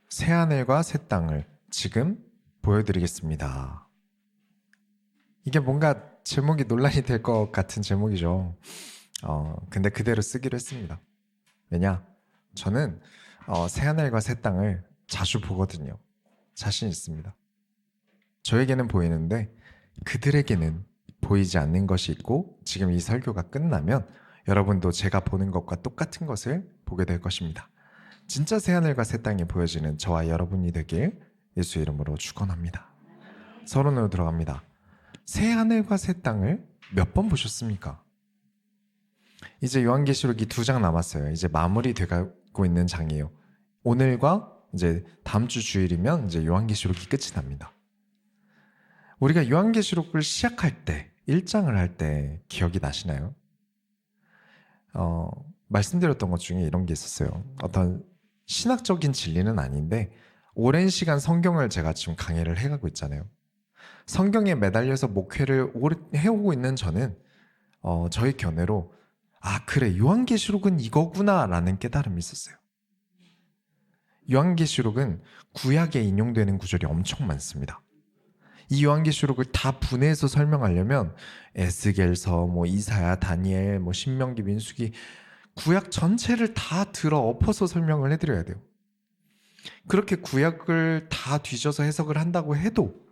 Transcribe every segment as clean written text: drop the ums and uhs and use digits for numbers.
새하늘과 새 땅을 지금 보여드리겠습니다. 이게 뭔가 제목이 논란이 될 것 같은 제목이죠. 근데 그대로 쓰기로 했습니다. 왜냐? 저는 새하늘과 새 땅을 자주 보거든요. 자신 있습니다. 저에게는 보이는데 그들에게는 보이지 않는 것이 있고, 지금 이 설교가 끝나면 여러분도 제가 보는 것과 똑같은 것을 보게 될 것입니다. 진짜 새하늘과 새 땅이 보여지는 저와 여러분이 되길 예수 이름으로 축원합니다. 서론으로 들어갑니다. 새하늘과 새 땅을 몇 번 보셨습니까? 이제 요한계시록이 2장 남았어요. 이제 마무리 돼가고 있는 장이에요. 오늘과 이제 다음 주 주일이면 이제 요한계시록이 끝이 납니다. 우리가 요한계시록을 시작할 때, 1장을 할 때 기억이 나시나요? 말씀드렸던 것 중에 이런 게 있었어요. 어떤 신학적인 진리는 아닌데 오랜 시간 성경을 제가 지금 강의를 해가고 있잖아요. 성경에 매달려서 목회를 오래 해오고 있는 저는 저의 견해로 그래, 요한계시록은 이거구나 라는 깨달음이 있었어요. 요한계시록은 구약에 인용되는 구절이 엄청 많습니다. 이 요한계시록을 다 분해해서 설명하려면 에스겔서, 이사야, 다니엘, 신명기, 민수기, 구약 전체를 다 들어 엎어서 설명을 해드려야 돼요. 그렇게 구약을 다 뒤져서 해석을 한다고 해도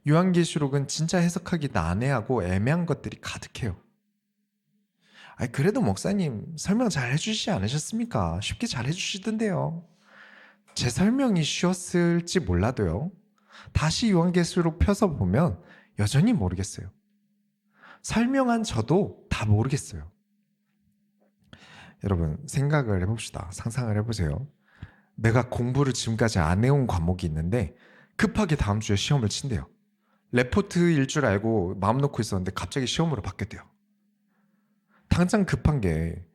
요한계시록은 진짜 해석하기 난해하고 애매한 것들이 가득해요. 그래도 목사님 설명 잘 해주시지 않으셨습니까? 쉽게 잘 해주시던데요. 제 설명이 쉬웠을지 몰라도요, 다시 요한계시록 펴서 보면 여전히 모르겠어요. 설명한 저도 다 모르겠어요. 여러분, 생각을 해봅시다. 상상을 해보세요. 내가 공부를 지금까지 안 해온 과목이 있는데 급하게 다음 주에 시험을 친대요. 레포트일 줄 알고 마음 놓고 있었는데 갑자기 시험으로 바뀌었대요. 당장 급한 게,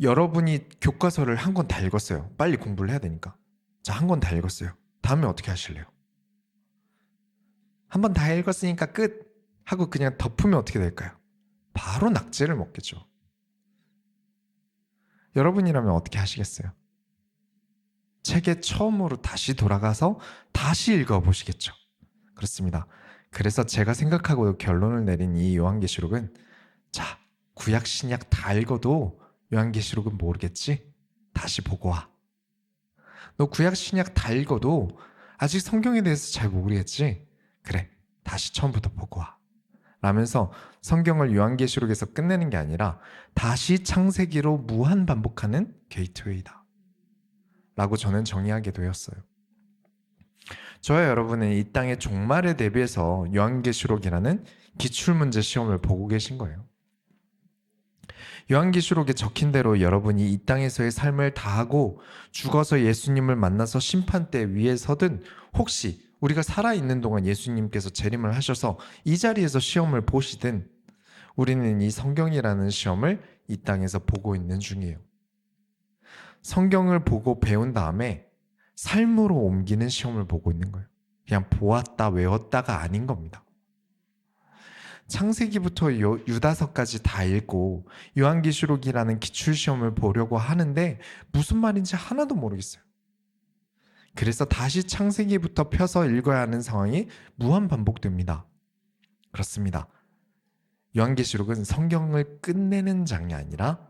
여러분이 교과서를 한 권 다 읽었어요. 빨리 공부를 해야 되니까. 자, 한 권 다 읽었어요. 다음에 어떻게 하실래요? 한 번 다 읽었으니까 끝 하고 그냥 덮으면 어떻게 될까요? 바로 낙제를 먹겠죠. 여러분이라면 어떻게 하시겠어요? 책에 처음으로 다시 돌아가서 다시 읽어보시겠죠. 그렇습니다. 그래서 제가 생각하고 결론을 내린 이 요한계시록은, 자, 구약 신약 다 읽어도 요한계시록은 모르겠지? 다시 보고 와. 너 구약 신약 다 읽어도 아직 성경에 대해서 잘 모르겠지? 그래, 다시 처음부터 보고 와. 라면서 성경을 요한계시록에서 끝내는 게 아니라 다시 창세기로 무한 반복하는 게이트웨이다 라고 저는 정의하게 되었어요. 저와 여러분은 이 땅의 종말에 대비해서 요한계시록이라는 기출문제 시험을 보고 계신 거예요. 요한계시록에 적힌 대로 여러분이 이 땅에서의 삶을 다하고 죽어서 예수님을 만나서 심판대 위에 서든, 혹시 우리가 살아있는 동안 예수님께서 재림을 하셔서 이 자리에서 시험을 보시든, 우리는 이 성경이라는 시험을 이 땅에서 보고 있는 중이에요. 성경을 보고 배운 다음에 삶으로 옮기는 시험을 보고 있는 거예요. 그냥 보았다 외웠다가 아닌 겁니다. 창세기부터 유다서까지 다 읽고 요한계시록이라는 기출시험을 보려고 하는데 무슨 말인지 하나도 모르겠어요. 그래서 다시 창세기부터 펴서 읽어야 하는 상황이 무한 반복됩니다. 그렇습니다. 요한계시록은 성경을 끝내는 장이 아니라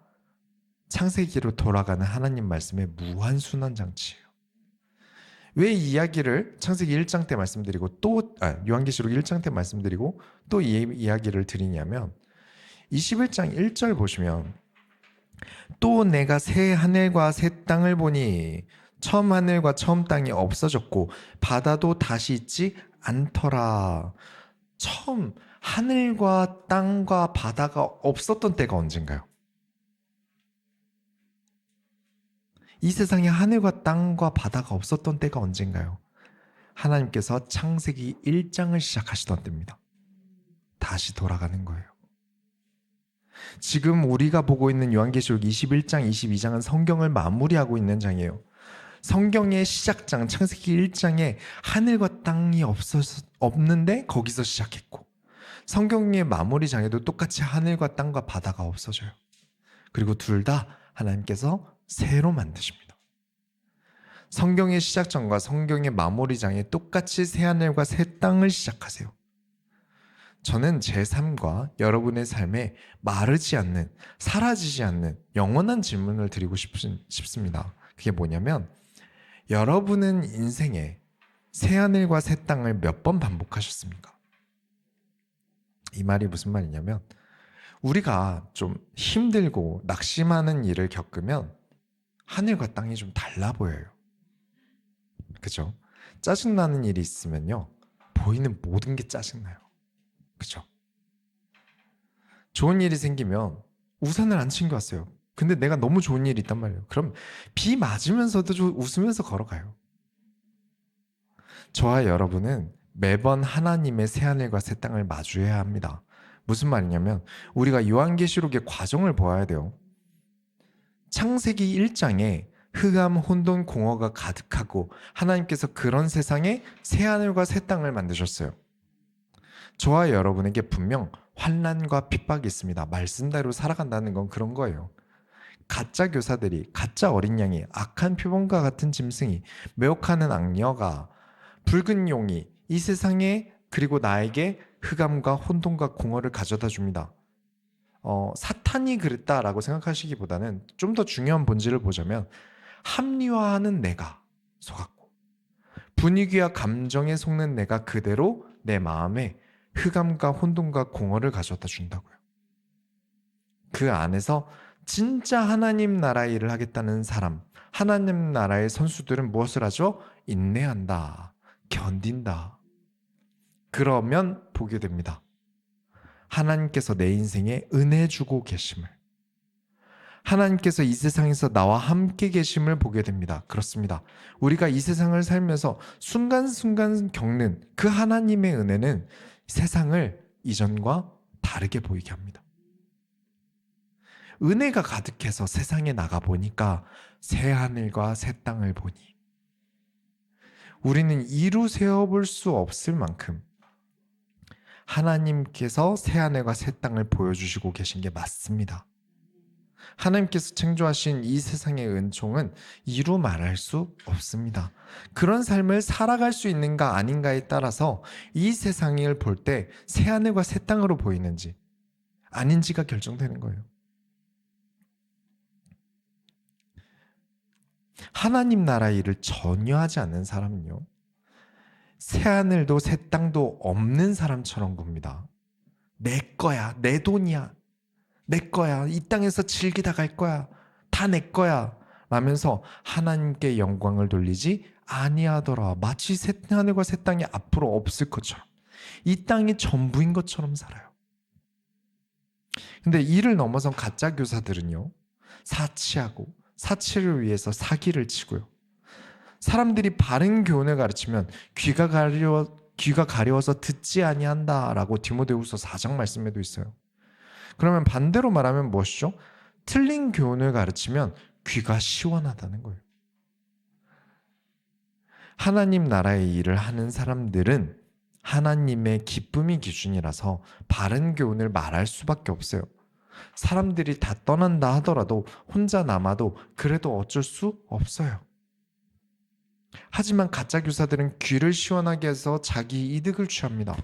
창세기로 돌아가는 하나님 말씀의 무한순환장치예요. 왜 이 이야기를 창세기 1장 때 말씀드리고 요한계시록 1장 때 말씀드리고 또 이 이야기를 드리냐면, 21장 1절 보시면, 또 내가 새 하늘과 새 땅을 보니 처음 하늘과 처음 땅이 없어졌고 바다도 다시 있지 않더라. 처음 하늘과 땅과 바다가 없었던 때가 언젠가요? 이 세상에 하늘과 땅과 바다가 없었던 때가 언젠가요? 하나님께서 창세기 1장을 시작하시던 때입니다. 다시 돌아가는 거예요. 지금 우리가 보고 있는 요한계시록 21장, 22장은 성경을 마무리하고 있는 장이에요. 성경의 시작장, 창세기 1장에 하늘과 땅이 없는데 거기서 시작했고, 성경의 마무리 장에도 똑같이 하늘과 땅과 바다가 없어져요. 그리고 둘 다 하나님께서 새로 만드십니다. 성경의 시작장과 성경의 마무리장에 똑같이 새하늘과 새 땅을 시작하세요. 저는 제 삶과 여러분의 삶에 마르지 않는, 사라지지 않는 영원한 질문을 드리고 싶습니다. 그게 뭐냐면, 여러분은 인생에 새하늘과 새 땅을 몇 번 반복하셨습니까? 이 말이 무슨 말이냐면, 우리가 좀 힘들고 낙심하는 일을 겪으면 하늘과 땅이 좀 달라 보여요. 그죠? 짜증나는 일이 있으면요, 보이는 모든 게 짜증나요. 그죠? 좋은 일이 생기면 우산을 안 챙겨왔어요. 근데 내가 너무 좋은 일이 있단 말이에요. 그럼 비 맞으면서도 좀 웃으면서 걸어가요. 저와 여러분은 매번 하나님의 새하늘과 새 땅을 마주해야 합니다. 무슨 말이냐면, 우리가 요한계시록의 과정을 보아야 돼요. 창세기 1장에 흑암, 혼돈, 공허가 가득하고 하나님께서 그런 세상에 새하늘과 새 땅을 만드셨어요. 저와 여러분에게 분명 환난과 핍박이 있습니다. 말씀대로 살아간다는 건 그런 거예요. 가짜 교사들이, 가짜 어린 양이, 악한 표범과 같은 짐승이, 매혹하는 악녀가, 붉은 용이 이 세상에, 그리고 나에게 흑암과 혼돈과 공허를 가져다 줍니다. 사탄이 그랬다라고 생각하시기보다는 좀 더 중요한 본질을 보자면, 합리화하는 내가 속았고, 분위기와 감정에 속는 내가 그대로 내 마음에 흑암과 혼돈과 공허를 가져다 준다고요. 그 안에서 진짜 하나님 나라 일을 하겠다는 사람, 하나님 나라의 선수들은 무엇을 하죠? 인내한다, 견딘다. 그러면 보게 됩니다. 하나님께서 내 인생에 은혜 주고 계심을, 하나님께서 이 세상에서 나와 함께 계심을 보게 됩니다. 그렇습니다. 우리가 이 세상을 살면서 순간순간 겪는 그 하나님의 은혜는 세상을 이전과 다르게 보이게 합니다. 은혜가 가득해서 세상에 나가보니까 새 하늘과 새 땅을 보니, 우리는 이루 세어볼 수 없을 만큼 하나님께서 새 하늘과 새 땅을 보여주시고 계신 게 맞습니다. 하나님께서 창조하신 이 세상의 은총은 이루 말할 수 없습니다. 그런 삶을 살아갈 수 있는가 아닌가에 따라서 이 세상을 볼 때 새 하늘과 새 땅으로 보이는지 아닌지가 결정되는 거예요. 하나님 나라 일을 전혀 하지 않는 사람은요, 새 하늘도 새 땅도 없는 사람처럼 봅니다. 내 거야, 내 돈이야, 내 거야, 이 땅에서 즐기다 갈 거야, 다 내 거야 라면서 하나님께 영광을 돌리지 아니하더라. 마치 새 하늘과 새 땅이 앞으로 없을 것처럼, 이 땅이 전부인 것처럼 살아요. 근데 이를 넘어선 가짜 교사들은요, 사치하고 사치를 위해서 사기를 치고요, 사람들이 바른 교훈을 가르치면 귀가 가려워서 듣지 아니한다라고 디모데후서 4장 말씀에도 있어요. 그러면 반대로 말하면 무엇이죠? 틀린 교훈을 가르치면 귀가 시원하다는 거예요. 하나님 나라의 일을 하는 사람들은 하나님의 기쁨이 기준이라서 바른 교훈을 말할 수밖에 없어요. 사람들이 다 떠난다 하더라도 혼자 남아도 그래도 어쩔 수 없어요. 하지만 가짜 교사들은 귀를 시원하게 해서 자기 이득을 취합니다.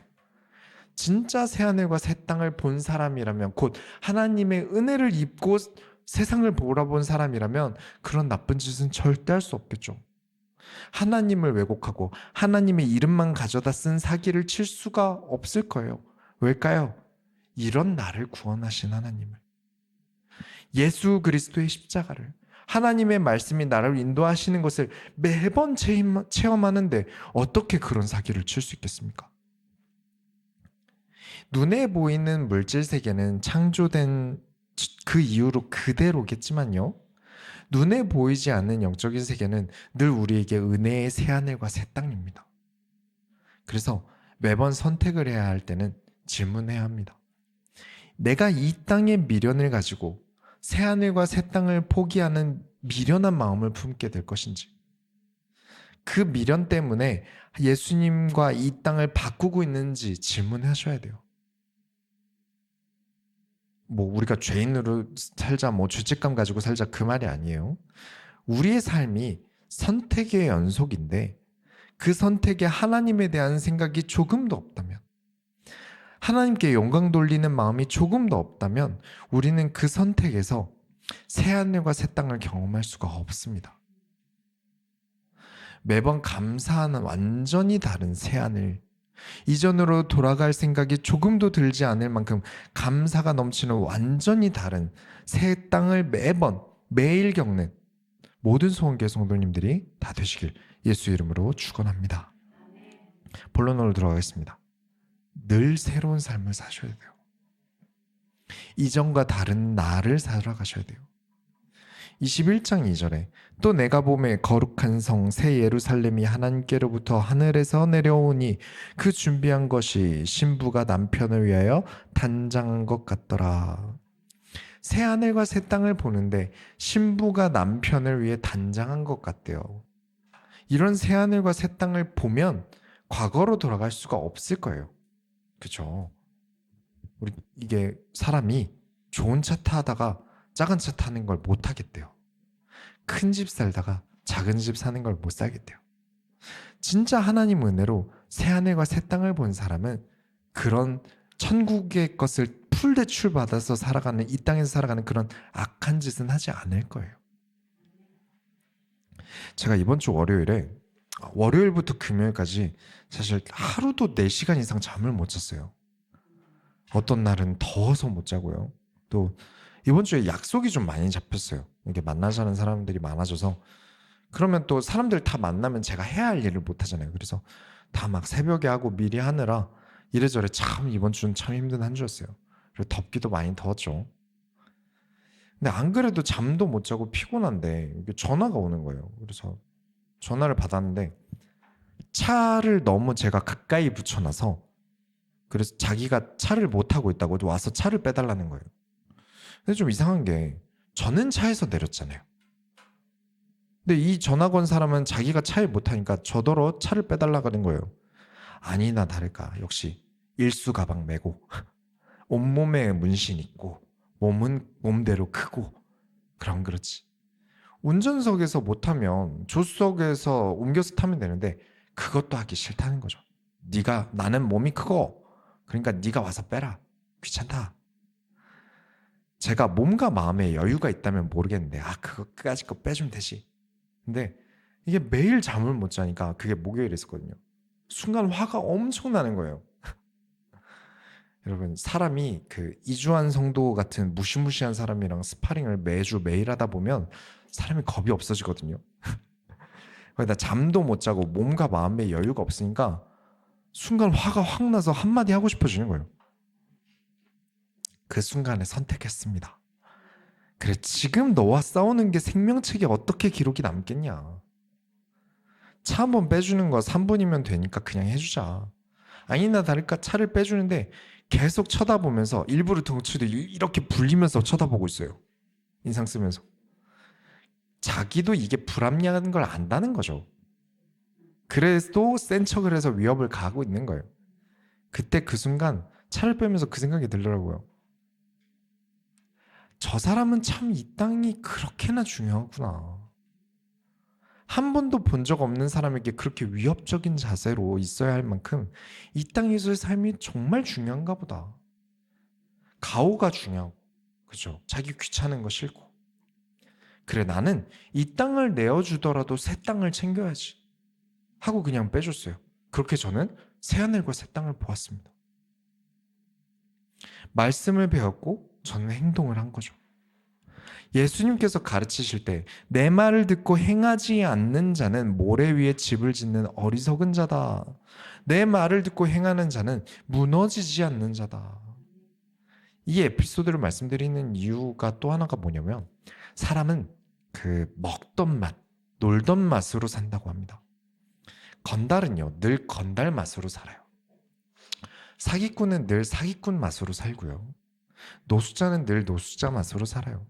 진짜 새하늘과 새 땅을 본 사람이라면, 곧 하나님의 은혜를 입고 세상을 바라본 사람이라면 그런 나쁜 짓은 절대 할 수 없겠죠. 하나님을 왜곡하고 하나님의 이름만 가져다 쓴 사기를 칠 수가 없을 거예요. 왜일까요? 이런 나를 구원하신 하나님을, 예수 그리스도의 십자가를, 하나님의 말씀이 나를 인도하시는 것을 매번 체험하는데 어떻게 그런 사기를 칠 수 있겠습니까? 눈에 보이는 물질 세계는 창조된 그 이후로 그대로겠지만요, 눈에 보이지 않는 영적인 세계는 늘 우리에게 은혜의 새하늘과 새 땅입니다. 그래서 매번 선택을 해야 할 때는 질문해야 합니다. 내가 이 땅의 미련을 가지고 새하늘과 새 땅을 포기하는 미련한 마음을 품게 될 것인지, 그 미련 때문에 예수님과 이 땅을 바꾸고 있는지 질문하셔야 돼요. 우리가 죄인으로 살자, 죄책감 가지고 살자, 그 말이 아니에요. 우리의 삶이 선택의 연속인데 그 선택에 하나님에 대한 생각이 조금도 없다면, 하나님께 영광 돌리는 마음이 조금도 없다면 우리는 그 선택에서 새하늘과 새 땅을 경험할 수가 없습니다. 매번 감사하는 완전히 다른 새하늘, 이전으로 돌아갈 생각이 조금도 들지 않을 만큼 감사가 넘치는 완전히 다른 새 땅을 매일 겪는 모든 소원교회 성도님들이 다 되시길 예수 이름으로 축원합니다. 본론으로 들어가겠습니다. 늘 새로운 삶을 사셔야 돼요. 이전과 다른 나를 살아가셔야 돼요. 21장 2절에 또 내가 보매 거룩한 성 새 예루살렘이 하나님께로부터 하늘에서 내려오니 그 준비한 것이 신부가 남편을 위하여 단장한 것 같더라. 새 하늘과 새 땅을 보는데 신부가 남편을 위해 단장한 것 같대요. 이런 새 하늘과 새 땅을 보면 과거로 돌아갈 수가 없을 거예요. 그렇죠? 이게 사람이 좋은 차 타다가 작은 차 타는 걸 못 하겠대요. 큰 집 살다가 작은 집 사는 걸 못 살겠대요. 진짜 하나님 은혜로 새 하늘과 새 땅을 본 사람은 그런 천국의 것을 풀 대출 받아서 살아가는, 이 땅에서 살아가는 그런 악한 짓은 하지 않을 거예요. 제가 이번 주 월요일부터 금요일까지 사실 하루도 4시간 이상 잠을 못 잤어요. 어떤 날은 더워서 못 자고요. 또 이번 주에 약속이 좀 많이 잡혔어요. 이게 만나자는 사람들이 많아져서, 그러면 또 사람들 다 만나면 제가 해야 할 일을 못 하잖아요. 그래서 다 막 새벽에 하고 미리 하느라 이래저래 참 이번 주는 참 힘든 한 주였어요. 그리고 덥기도 많이 더웠죠. 근데 안 그래도 잠도 못 자고 피곤한데 이게 전화가 오는 거예요. 그래서 전화를 받았는데 차를 너무 제가 가까이 붙여놔서, 그래서 자기가 차를 못 타고 있다고 와서 차를 빼달라는 거예요. 근데 좀 이상한 게 저는 차에서 내렸잖아요. 근데 이 전화 건 사람은 자기가 차에 못 타니까 저더러 차를 빼달라는 거예요. 아니나 다를까 역시 일수 가방 메고 온몸에 문신 있고 몸은 몸대로 크고 그럼 그렇지. 운전석에서 못 타면 조수석에서 옮겨서 타면 되는데 그것도 하기 싫다는 거죠. 나는 몸이 크고 그러니까 네가 와서 빼라. 귀찮다. 제가 몸과 마음에 여유가 있다면 모르겠는데 그거까지 거 빼주면 되지. 근데 이게 매일 잠을 못 자니까 그게 목요일에 있었거든요. 순간 화가 엄청 나는 거예요. 여러분, 사람이 그 이주한 성도 같은 무시무시한 사람이랑 스파링을 매일 하다 보면 사람이 겁이 없어지거든요. 나 잠도 못 자고 몸과 마음에 여유가 없으니까 순간 화가 확 나서 한마디 하고 싶어지는 거예요. 그 순간에 선택했습니다. 그래, 지금 너와 싸우는 게 생명책에 어떻게 기록이 남겠냐. 차 한번 빼주는 거 3분이면 되니까 그냥 해주자. 아니나 다를까 차를 빼주는데 계속 쳐다보면서 일부러 덩치도 이렇게 불리면서 쳐다보고 있어요. 인상 쓰면서. 자기도 이게 불합리한 걸 안다는 거죠. 그래도 센 척을 해서 위협을 가하고 있는 거예요. 그때 그 순간 차를 빼면서 그 생각이 들더라고요. 저 사람은 참 이 땅이 그렇게나 중요하구나. 한 번도 본 적 없는 사람에게 그렇게 위협적인 자세로 있어야 할 만큼 이 땅에서의 삶이 정말 중요한가 보다. 가오가 중요하고, 그죠? 자기 귀찮은 거 싫고. 그래, 나는 이 땅을 내어주더라도 새 땅을 챙겨야지 하고 그냥 빼줬어요. 그렇게 저는 새하늘과 새 땅을 보았습니다. 말씀을 배웠고 저는 행동을 한 거죠. 예수님께서 가르치실 때 내 말을 듣고 행하지 않는 자는 모래 위에 집을 짓는 어리석은 자다. 내 말을 듣고 행하는 자는 무너지지 않는 자다. 이 에피소드를 말씀드리는 이유가 또 하나가 뭐냐면, 사람은 그 먹던 맛, 놀던 맛으로 산다고 합니다. 건달은요, 늘 건달 맛으로 살아요. 사기꾼은 늘 사기꾼 맛으로 살고요. 노숙자는 늘 노숙자 맛으로 살아요.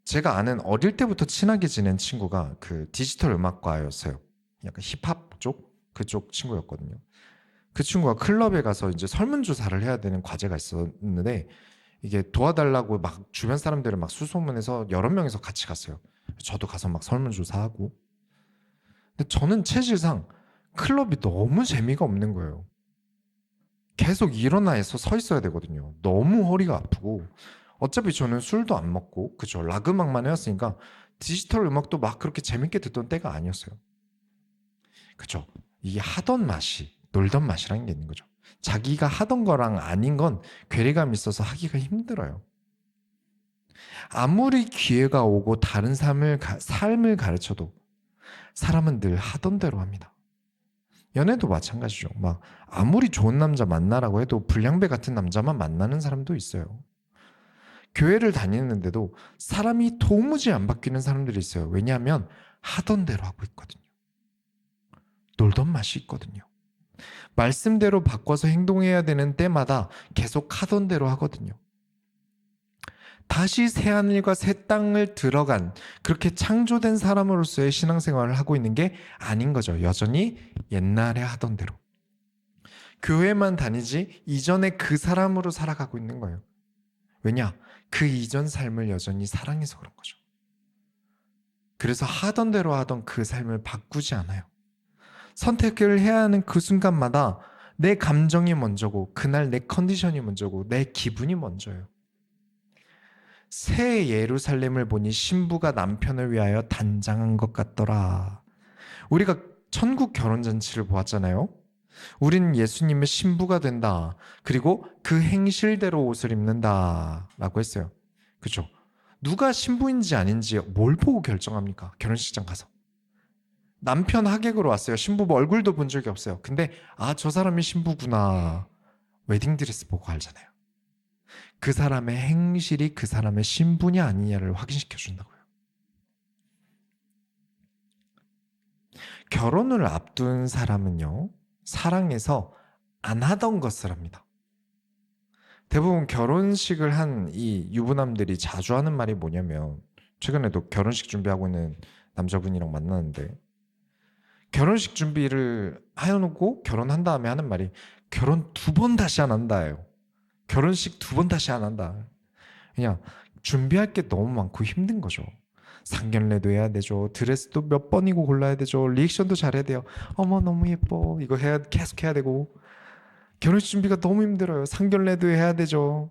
제가 아는 어릴 때부터 친하게 지낸 친구가 그 디지털 음악과였어요. 약간 힙합 쪽 그쪽 친구였거든요. 그 친구가 클럽에 가서 이제 설문조사를 해야 되는 과제가 있었는데 이게 도와달라고 막 주변 사람들을 막 수소문해서 여러 명이서 같이 갔어요. 저도 가서 막 설문조사하고. 근데 저는 체질상 클럽이 너무 재미가 없는 거예요. 계속 일어나서 서 있어야 되거든요. 너무 허리가 아프고. 어차피 저는 술도 안 먹고, 그죠? 락 음악만 해왔으니까 디지털 음악도 막 그렇게 재밌게 듣던 때가 아니었어요. 그죠? 이게 하던 맛이, 놀던 맛이라는 게 있는 거죠. 자기가 하던 거랑 아닌 건 괴리감이 있어서 하기가 힘들어요. 아무리 기회가 오고 다른 삶을 가르쳐도 사람은 늘 하던 대로 합니다. 연애도 마찬가지죠. 막 아무리 좋은 남자 만나라고 해도 불량배 같은 남자만 만나는 사람도 있어요. 교회를 다니는데도 사람이 도무지 안 바뀌는 사람들이 있어요. 왜냐하면 하던 대로 하고 있거든요. 놀던 맛이 있거든요. 말씀대로 바꿔서 행동해야 되는 때마다 계속 하던 대로 하거든요. 다시 새하늘과 새 땅을 들어간 그렇게 창조된 사람으로서의 신앙생활을 하고 있는 게 아닌 거죠. 여전히 옛날에 하던 대로. 교회만 다니지 이전에 그 사람으로 살아가고 있는 거예요. 왜냐? 그 이전 삶을 여전히 사랑해서 그런 거죠. 그래서 하던 대로 하던 그 삶을 바꾸지 않아요. 선택을 해야 하는 그 순간마다 내 감정이 먼저고 그날 내 컨디션이 먼저고 내 기분이 먼저예요. 새 예루살렘을 보니 신부가 남편을 위하여 단장한 것 같더라. 우리가 천국 결혼잔치를 보았잖아요. 우리는 예수님의 신부가 된다. 그리고 그 행실대로 옷을 입는다 라고 했어요. 그죠? 누가 신부인지 아닌지 뭘 보고 결정합니까? 결혼식장 가서. 남편 하객으로 왔어요. 신부 얼굴도 본 적이 없어요. 근데 저 사람이 신부구나. 웨딩드레스 보고 알잖아요. 그 사람의 행실이 그 사람의 신부냐 아니냐를 확인시켜 준다고요. 결혼을 앞둔 사람은요, 사랑해서 안 하던 것을 합니다. 대부분 결혼식을 한 이 유부남들이 자주 하는 말이 뭐냐면, 최근에도 결혼식 준비하고 있는 남자분이랑 만나는데, 결혼식 준비를 해놓고 결혼한 다음에 하는 말이 결혼 2번 다시 안 한다예요. 결혼식 2번 다시 안 한다. 그냥 준비할 게 너무 많고 힘든 거죠. 상견례도 해야 되죠. 드레스도 몇 번이고 골라야 되죠. 리액션도 잘해야 돼요. 어머 너무 예뻐. 이거 계속 해야 되고. 결혼식 준비가 너무 힘들어요. 상견례도 해야 되죠.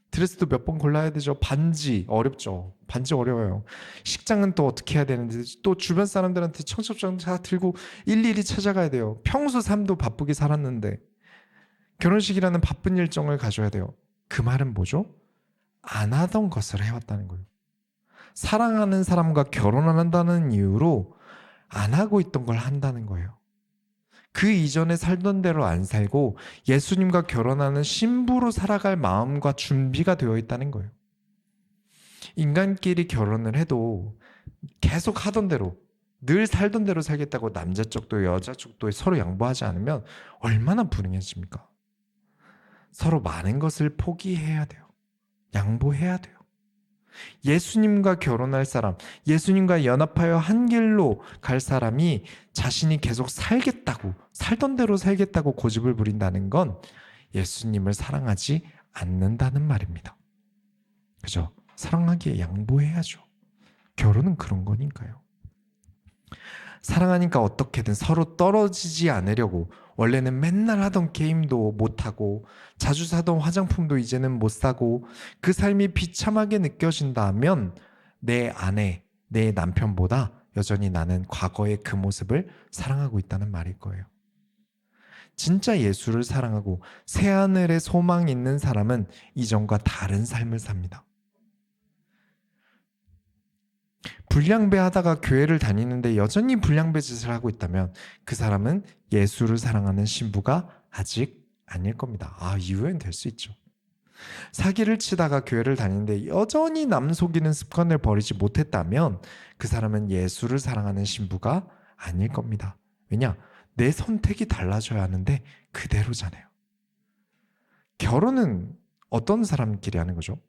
드레스도 몇 번 골라야 되죠. 반지 어렵죠. 반지 어려워요. 식장은 또 어떻게 해야 되는데 또 주변 사람들한테 청첩장 다 들고 일일이 찾아가야 돼요. 평소 삶도 바쁘게 살았는데 결혼식이라는 바쁜 일정을 가져야 돼요. 그 말은 뭐죠? 안 하던 것을 해왔다는 거예요. 사랑하는 사람과 결혼을 한다는 이유로 안 하고 있던 걸 한다는 거예요. 그 이전에 살던 대로 안 살고 예수님과 결혼하는 신부로 살아갈 마음과 준비가 되어 있다는 거예요. 인간끼리 결혼을 해도 계속 하던 대로 늘 살던 대로 살겠다고 남자 쪽도 여자 쪽도 서로 양보하지 않으면 얼마나 불행해집니까? 서로 많은 것을 포기해야 돼요. 양보해야 돼요. 예수님과 결혼할 사람, 예수님과 연합하여 한 길로 갈 사람이 자신이 계속 살던 대로 살겠다고 고집을 부린다는 건 예수님을 사랑하지 않는다는 말입니다. 그죠? 사랑하기에 양보해야죠. 결혼은 그런 거니까요. 사랑하니까 어떻게든 서로 떨어지지 않으려고 원래는 맨날 하던 게임도 못하고 자주 사던 화장품도 이제는 못 사고 그 삶이 비참하게 느껴진다면 내 아내, 내 남편보다 여전히 나는 과거의 그 모습을 사랑하고 있다는 말일 거예요. 진짜 예수를 사랑하고 새하늘에 소망이 있는 사람은 이전과 다른 삶을 삽니다. 불량배 하다가 교회를 다니는데 여전히 불량배 짓을 하고 있다면 그 사람은 예수를 사랑하는 신부가 아직 아닐 겁니다. 이후엔 될 수 있죠. 사기를 치다가 교회를 다니는데 여전히 남 속이는 습관을 버리지 못했다면 그 사람은 예수를 사랑하는 신부가 아닐 겁니다. 왜냐? 내 선택이 달라져야 하는데 그대로잖아요. 결혼은 어떤 사람끼리 하는 거죠?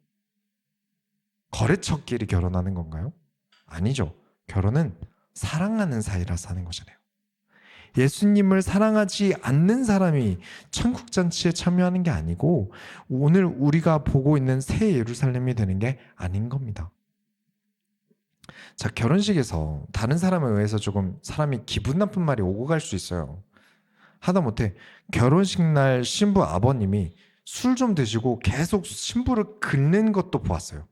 거래처끼리 결혼하는 건가요? 아니죠. 결혼은 사랑하는 사이라서 하는 거잖아요. 예수님을 사랑하지 않는 사람이 천국 잔치에 참여하는 게 아니고 오늘 우리가 보고 있는 새 예루살렘이 되는 게 아닌 겁니다. 자, 결혼식에서 다른 사람에 의해서 조금 사람이 기분 나쁜 말이 오고 갈 수 있어요. 하다못해 결혼식 날 신부 아버님이 술 좀 드시고 계속 신부를 긁는 것도 보았어요.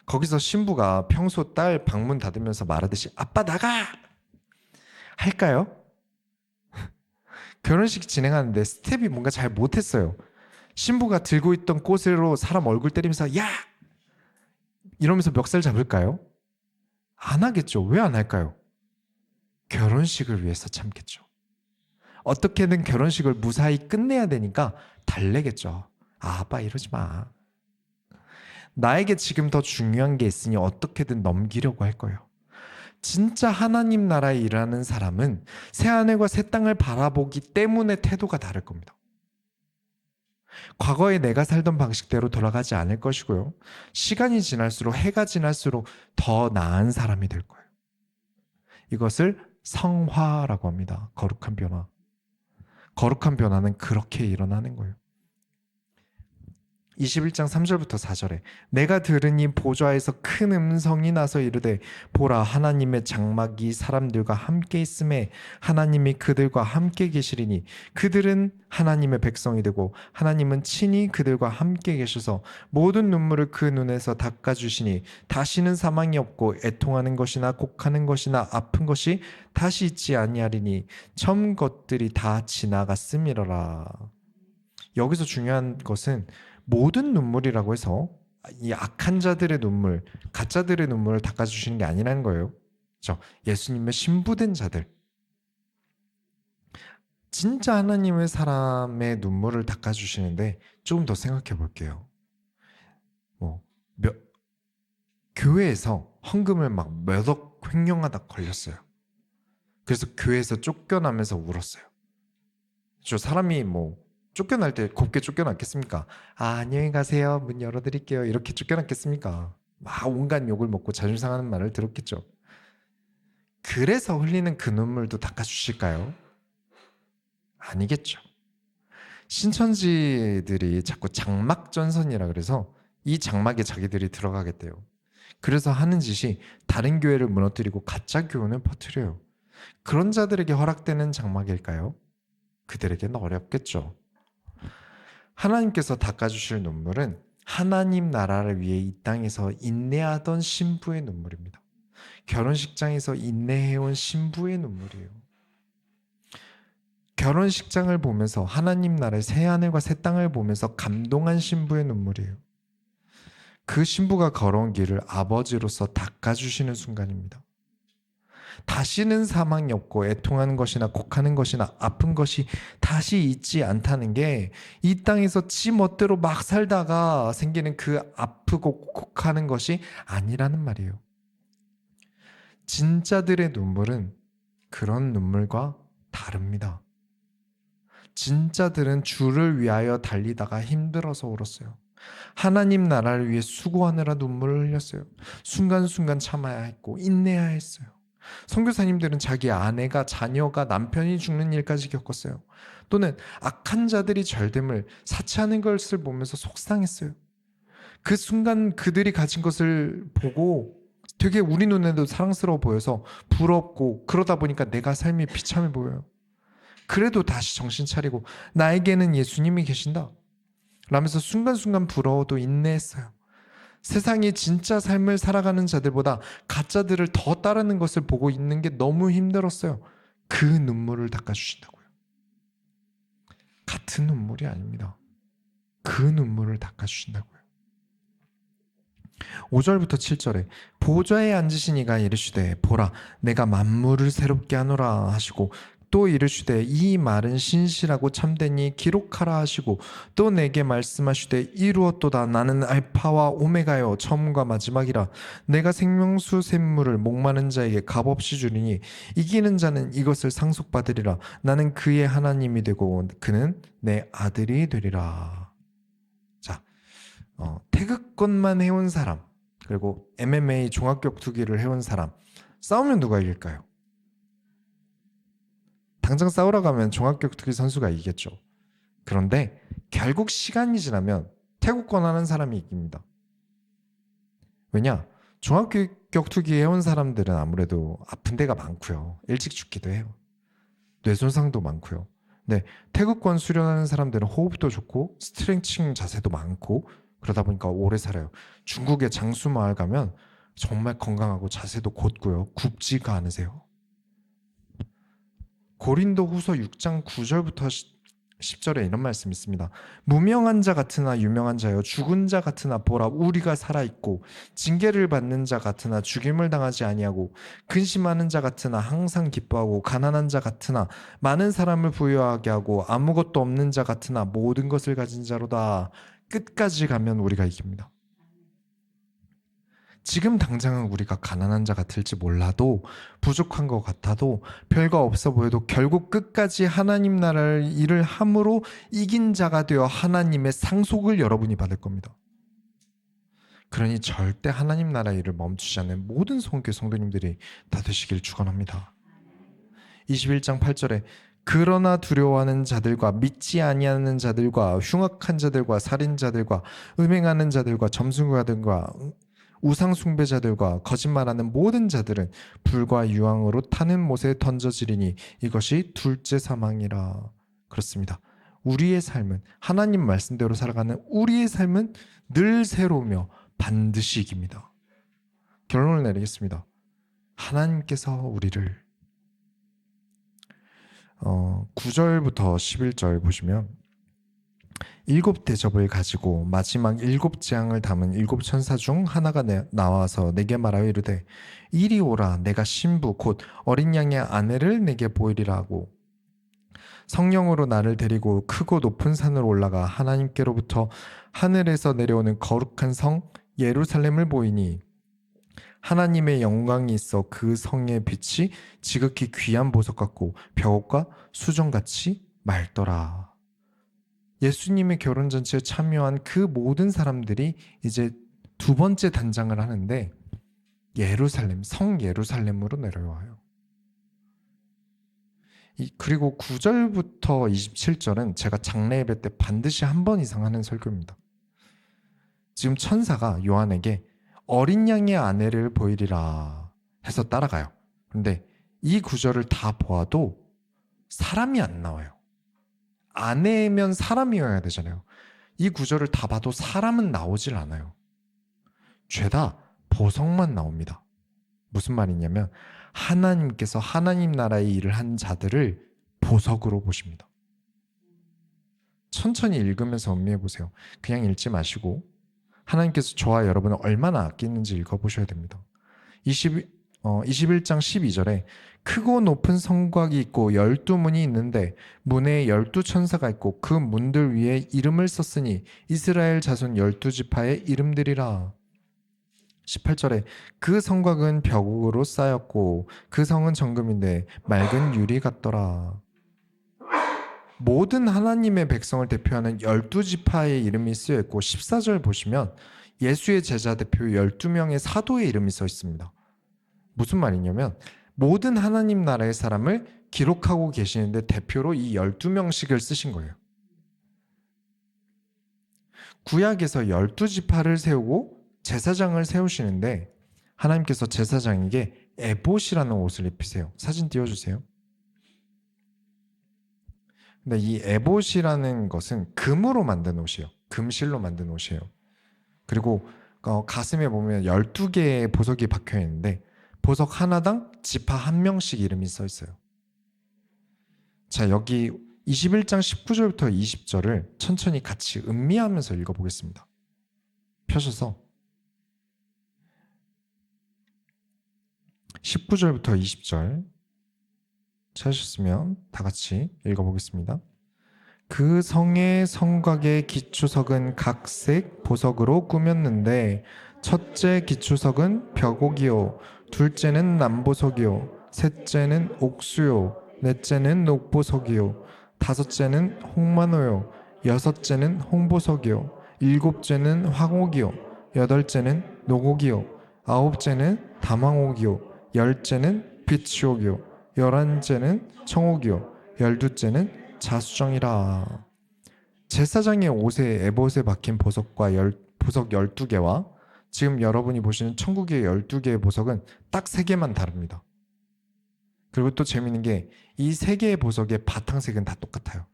거기서 신부가 평소 딸 방문 닫으면서 말하듯이 아빠 나가! 할까요? 결혼식 진행하는데 스텝이 뭔가 잘 못했어요. 신부가 들고 있던 꽃으로 사람 얼굴 때리면서 야! 이러면서 멱살 잡을까요? 안 하겠죠. 왜 안 할까요? 결혼식을 위해서 참겠죠. 어떻게든 결혼식을 무사히 끝내야 되니까 달래겠죠. 아, 아빠 이러지 마. 나에게 지금 더 중요한 게 있으니 어떻게든 넘기려고 할 거예요. 진짜 하나님 나라에 일하는 사람은 새하늘과 새 땅을 바라보기 때문에 태도가 다를 겁니다. 과거에 내가 살던 방식대로 돌아가지 않을 것이고요. 시간이 지날수록 해가 지날수록 더 나은 사람이 될 거예요. 이것을 성화라고 합니다. 거룩한 변화. 거룩한 변화는 그렇게 일어나는 거예요. 21장 3절부터 4절에 내가 들으니 보좌에서 큰 음성이 나서 이르되 보라 하나님의 장막이 사람들과 함께 있음에 하나님이 그들과 함께 계시리니 그들은 하나님의 백성이 되고 하나님은 친히 그들과 함께 계셔서 모든 눈물을 그 눈에서 닦아주시니 다시는 사망이 없고 애통하는 것이나 곡하는 것이나 아픈 것이 다시 있지 아니하리니 처음 것들이 다 지나갔음이로라. 여기서 중요한 것은 모든 눈물이라고 해서 이 악한 자들의 눈물, 가짜들의 눈물을 닦아주시는 게 아니라는 거예요. 그렇죠? 예수님의 신부된 자들, 진짜 하나님의 사람의 눈물을 닦아주시는데 조금 더 생각해 볼게요. 교회에서 헌금을 막 몇 억 횡령하다 걸렸어요. 그래서 교회에서 쫓겨나면서 울었어요. 사람이 쫓겨날 때 곱게 쫓겨났겠습니까? 아, 안녕히 가세요. 문 열어드릴게요. 이렇게 쫓겨났겠습니까? 막 온갖 욕을 먹고 자존심 상하는 말을 들었겠죠. 그래서 흘리는 그 눈물도 닦아주실까요? 아니겠죠. 신천지들이 자꾸 장막전선이라 그래서 이 장막에 자기들이 들어가겠대요. 그래서 하는 짓이 다른 교회를 무너뜨리고 가짜 교훈을 퍼뜨려요. 그런 자들에게 허락되는 장막일까요? 그들에게는 어렵겠죠. 하나님께서 닦아주실 눈물은 하나님 나라를 위해 이 땅에서 인내하던 신부의 눈물입니다. 결혼식장에서 인내해온 신부의 눈물이에요. 결혼식장을 보면서 하나님 나라의 새하늘과 새 땅을 보면서 감동한 신부의 눈물이에요. 그 신부가 걸어온 길을 아버지로서 닦아주시는 순간입니다. 다시는 사망이 없고 애통하는 것이나 곡하는 것이나 아픈 것이 다시 있지 않다는 게 이 땅에서 지 멋대로 막 살다가 생기는 그 아프고 곡하는 것이 아니라는 말이에요. 진짜들의 눈물은 그런 눈물과 다릅니다. 진짜들은 주를 위하여 달리다가 힘들어서 울었어요. 하나님 나라를 위해 수고하느라 눈물을 흘렸어요. 순간순간 참아야 했고 인내해야 했어요. 선교사님들은 자기 아내가 자녀가 남편이 죽는 일까지 겪었어요. 또는 악한 자들이 절됨을 사치하는 것을 보면서 속상했어요. 그 순간 그들이 가진 것을 보고 되게 우리 눈에도 사랑스러워 보여서 부럽고 그러다 보니까 내가 삶이 비참해 보여요. 그래도 다시 정신 차리고 나에게는 예수님이 계신다 라면서 순간순간 부러워도 인내했어요. 세상이 진짜 삶을 살아가는 자들보다 가짜들을 더 따르는 것을 보고 있는 게 너무 힘들었어요. 그 눈물을 닦아주신다고요. 같은 눈물이 아닙니다. 그 눈물을 닦아주신다고요. 5절부터 7절에 보좌에 앉으신 이가 이르시되 보라 내가 만물을 새롭게 하노라 하시고 또 이르시되 이 말은 신실하고 참되니 기록하라 하시고 또 내게 말씀하시되 이루었도다 나는 알파와 오메가요 처음과 마지막이라 내가 생명수 샘물을 목마른 자에게 값없이 주리니 이기는 자는 이것을 상속받으리라 나는 그의 하나님이 되고 그는 내 아들이 되리라. 자, 태극권만 해온 사람 그리고 MMA 종합격투기를 해온 사람 싸우면 누가 이길까요? 당장 싸우러 가면 종합격투기 선수가 이기겠죠. 그런데 결국 시간이 지나면 태국권 하는 사람이 이깁니다. 왜냐? 종합격투기 해온 사람들은 아무래도 아픈 데가 많고요. 일찍 죽기도 해요. 뇌 손상도 많고요. 근데 태국권 수련하는 사람들은 호흡도 좋고 스트레칭 자세도 많고 그러다 보니까 오래 살아요. 중국의 장수 마을 가면 정말 건강하고 자세도 곧고요. 굽지가 않으세요. 고린도 후서 6장 9절부터 10절에 이런 말씀이 있습니다. 무명한 자 같으나 유명한 자여, 죽은 자 같으나 보라 우리가 살아있고, 징계를 받는 자 같으나 죽임을 당하지 아니하고, 근심하는 자 같으나 항상 기뻐하고, 가난한 자 같으나 많은 사람을 부유하게 하고, 아무것도 없는 자 같으나 모든 것을 가진 자로다. 끝까지 가면 우리가 이깁니다. 지금 당장은 우리가 가난한 자 같을지 몰라도, 부족한 것 같아도, 별거 없어 보여도 결국 끝까지 하나님 나라를 일을 함으로 이긴 자가 되어 하나님의 상속을 여러분이 받을 겁니다. 그러니 절대 하나님 나라 일을 멈추지 않는 모든 성교 성도님들이 다 되시길 축원합니다. 21장 8절에 그러나 두려워하는 자들과 믿지 아니하는 자들과 흉악한 자들과 살인자들과 음행하는 자들과 점술가들과 우상 숭배자들과 거짓말하는 모든 자들은 불과 유황으로 타는 못에 던져지리니 이것이 둘째 사망이라. 그렇습니다. 우리의 삶은, 하나님 말씀대로 살아가는 우리의 삶은 늘 새로우며 반드시 이깁니다. 결론을 내리겠습니다. 하나님께서 우리를 9절부터 11절 보시면, 7 대접을 가지고 마지막 7 재앙을 담은 7 천사 중 하나가 나와서 내게 말하여 이르되 이리 오라. 내가 신부 곧 어린 양의 아내를 내게 보이리라 하고, 성령으로 나를 데리고 크고 높은 산으로 올라가 하나님께로부터 하늘에서 내려오는 거룩한 성 예루살렘을 보이니 하나님의 영광이 있어 그 성의 빛이 지극히 귀한 보석 같고 벽옥과 수정같이 맑더라. 예수님의 결혼잔치에 참여한 그 모든 사람들이 이제 두 번째 단장을 하는데 예루살렘, 성 예루살렘으로 내려와요. 그리고 9절부터 27절은 제가 장례 예배 때 반드시 한 번 이상 하는 설교입니다. 지금 천사가 요한에게 어린 양의 아내를 보이리라 해서 따라가요. 그런데 이 구절을 다 보아도 사람이 안 나와요. 아내면 사람이어야 되잖아요. 이 구절을 다 봐도 사람은 나오질 않아요. 죄다 보석만 나옵니다. 무슨 말이냐면 하나님께서 하나님 나라의 일을 한 자들을 보석으로 보십니다. 천천히 읽으면서 음미해 보세요. 그냥 읽지 마시고 하나님께서 저와 여러분을 얼마나 아끼는지 읽어보셔야 됩니다. 21장 12절에 크고 높은 성곽이 있고 12문이 있는데 문에 12천사가 있고 그 문들 위에 이름을 썼으니 이스라엘 자손 12지파의 이름들이라. 18절에 그 성곽은 벽으로 쌓였고 그 성은 정금인데 맑은 유리 같더라. 모든 하나님의 백성을 대표하는 12지파의 이름이 쓰여 있고 14절 보시면 예수의 제자 대표 12명의 사도의 이름이 써 있습니다. 무슨 말이냐면 모든 하나님 나라의 사람을 기록하고 계시는데 대표로 이 12명씩을 쓰신 거예요. 구약에서 12지파를 세우고 제사장을 세우시는데 하나님께서 제사장에게 에봇이라는 옷을 입히세요. 사진 띄워주세요. 근데 이 에봇이라는 것은 금으로 만든 옷이에요. 금실로 만든 옷이에요. 그리고 가슴에 보면 12개의 보석이 박혀 있는데 보석 하나당 지파 한 명씩 이름이 써 있어요. 자, 여기 21장 19절부터 20절을 천천히 같이 음미하면서 읽어보겠습니다. 펴셔서 19절부터 20절 찾으셨으면 다 같이 읽어보겠습니다. 그 성의 성곽의 기초석은 각색 보석으로 꾸몄는데 첫째 기초석은 벽옥이요, 둘째는 남보석이요, 셋째는 옥수요, 넷째는 녹보석이요, 다섯째는 홍만호요, 여섯째는 홍보석이요, 일곱째는 황옥이요, 여덟째는 녹옥이요, 아홉째는 담황옥이요, 열째는 빛옥이요, 열한째는 청옥이요, 열두째는 자수정이라. 제사장의 옷에 에봇에 박힌 보석 12개와 지금 여러분이 보시는 천국의 12개의 보석은 딱 3개만 다릅니다. 그리고 또 재밌는 게 이 3개의 보석의 바탕색은 다 똑같아요.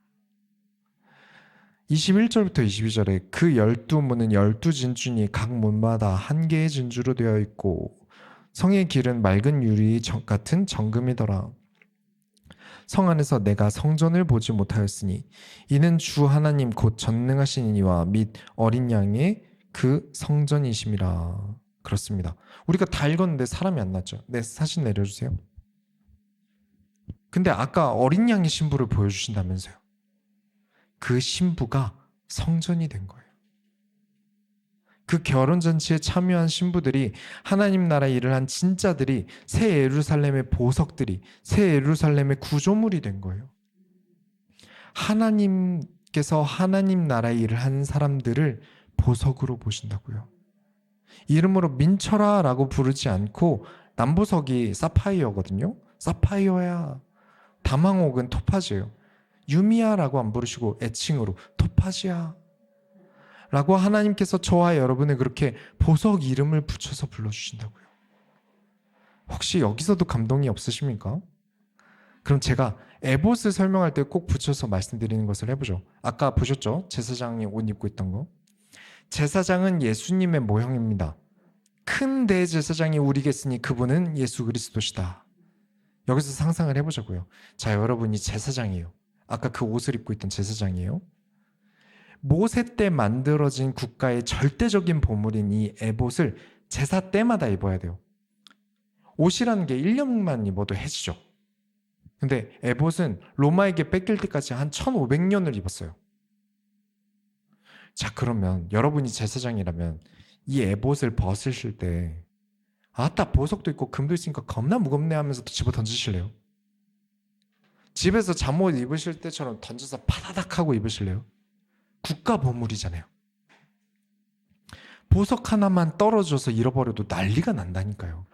21절부터 22절에 그 12문은 12진주니 각 문마다 1개의 진주로 되어 있고 성의 길은 맑은 유리 같은 정금이더라. 성 안에서 내가 성전을 보지 못하였으니 이는 주 하나님 곧 전능하신 이와 및 어린 양의 그 성전이심이라. 그렇습니다. 우리가 다 읽었는데 사람이 안 났죠. 네, 사진 내려주세요. 근데 아까 어린 양의 신부를 보여주신다면서요. 그 신부가 성전이 된 거예요. 그 결혼잔치에 참여한 신부들이 하나님 나라 일을 한 진짜들이 새 예루살렘의 보석들이 새 예루살렘의 구조물이 된 거예요. 하나님께서 하나님 나라의 일을 하는 사람들을 보석으로 보신다고요. 이름으로 민철아라고 부르지 않고 남보석이 사파이어거든요. 사파이어야. 다망옥은 토파즈예요. 유미야라고 안 부르시고 애칭으로 토파즈야 라고 하나님께서 저와 여러분을 그렇게 보석 이름을 붙여서 불러주신다고요. 혹시 여기서도 감동이 없으십니까? 그럼 제가 에봇을 설명할 때 꼭 붙여서 말씀드리는 것을 해보죠. 아까 보셨죠? 제사장이 옷 입고 있던 거. 제사장은 예수님의 모형입니다. 큰 대제사장이 우리겠으니 그분은 예수 그리스도시다. 여기서 상상을 해보자고요. 자, 여러분이 제사장이에요. 아까 그 옷을 입고 있던 제사장이에요. 모세 때 만들어진 국가의 절대적인 보물인 이 에봇을 제사 때마다 입어야 돼요. 옷이라는 게 1년만 입어도 해지죠. 근데 에봇은 로마에게 뺏길 때까지 한 1500년을 입었어요. 자, 그러면 여러분이 제사장이라면 이 에봇을 벗으실 때 아따 보석도 있고 금도 있으니까 겁나 무겁네 하면서 집어 던지실래요? 집에서 잠옷 입으실 때처럼 던져서 파다닥 하고 입으실래요? 국가 보물이잖아요. 보석 하나만 떨어져서 잃어버려도 난리가 난다니까요.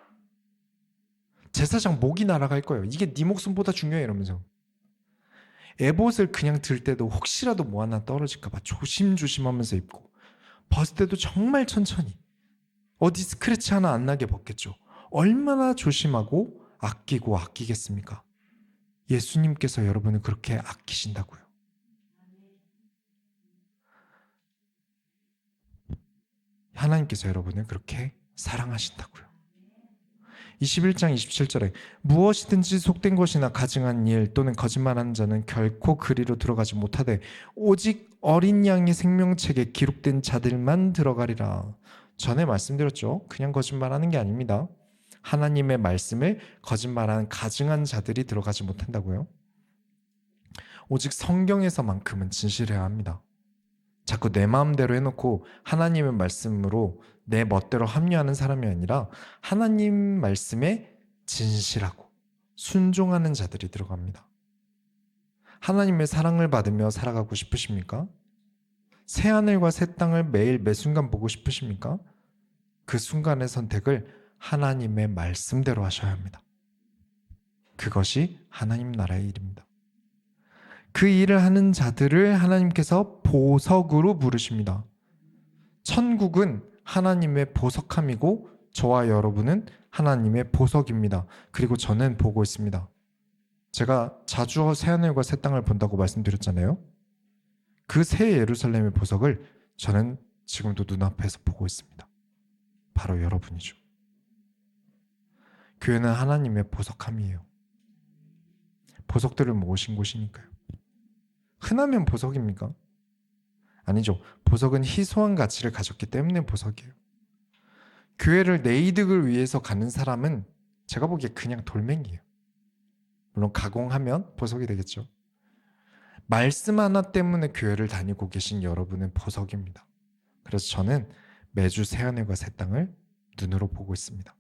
제사장 목이 날아갈 거예요. 이게 네 목숨보다 중요해 이러면서. 에봇을 그냥 들 때도 혹시라도 뭐 하나 떨어질까 봐 조심조심하면서 입고 벗을 때도 정말 천천히 어디 스크래치 하나 안 나게 벗겠죠. 얼마나 조심하고 아끼고 아끼겠습니까? 예수님께서 여러분을 그렇게 아끼신다고요. 하나님께서 여러분을 그렇게 사랑하신다고요. 21장 27절에 무엇이든지 속된 것이나 가증한 일 또는 거짓말하는 자는 결코 그리로 들어가지 못하되 오직 어린 양의 생명책에 기록된 자들만 들어가리라. 전에 말씀드렸죠. 그냥 거짓말하는 게 아닙니다. 하나님의 말씀을 거짓말하는 가증한 자들이 들어가지 못한다고요. 오직 성경에서만큼은 진실해야 합니다. 자꾸 내 마음대로 해놓고 하나님의 말씀으로 내 멋대로 합리하는 사람이 아니라 하나님 말씀에 진실하고 순종하는 자들이 들어갑니다. 하나님의 사랑을 받으며 살아가고 싶으십니까? 새하늘과 새 땅을 매일 매 순간 보고 싶으십니까? 그 순간의 선택을 하나님의 말씀대로 하셔야 합니다. 그것이 하나님 나라의 일입니다. 그 일을 하는 자들을 하나님께서 보석으로 부르십니다. 천국은 하나님의 보석함이고 저와 여러분은 하나님의 보석입니다. 그리고 저는 보고 있습니다. 제가 자주 새하늘과 새 땅을 본다고 말씀드렸잖아요. 그 새 예루살렘의 보석을 저는 지금도 눈앞에서 보고 있습니다. 바로 여러분이죠. 교회는 하나님의 보석함이에요. 보석들을 모으신 곳이니까요. 흔하면 보석입니까? 아니죠. 보석은 희소한 가치를 가졌기 때문에 보석이에요. 교회를 내 이득을 위해서 가는 사람은 제가 보기에 그냥 돌멩이에요. 물론 가공하면 보석이 되겠죠. 말씀 하나 때문에 교회를 다니고 계신 여러분은 보석입니다. 그래서 저는 매주 새하늘과 새 땅을 눈으로 보고 있습니다.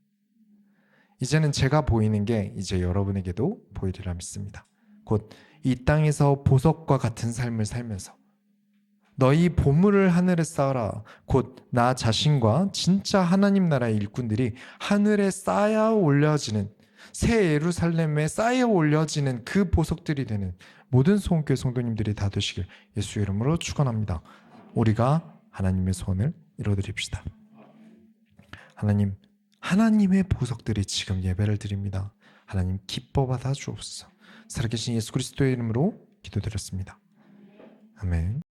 이제는 제가 보이는 게 이제 여러분에게도 보이리라 믿습니다. 곧 이 땅에서 보석과 같은 삶을 살면서 너희 보물을 하늘에 쌓아라. 곧 나 자신과 진짜 하나님 나라의 일꾼들이 하늘에 쌓아 올려지는 새 예루살렘에 쌓여 올려지는 그 보석들이 되는 모든 소원교회 성도님들이 다 되시길 예수 이름으로 축원합니다. 우리가 하나님의 소원을 이뤄드립시다. 하나님, 하나님의 보석들이 지금 예배를 드립니다. 하나님 기뻐 받아 주옵소서. 살아계신 예수 그리스도의 이름으로 기도드렸습니다. 아멘.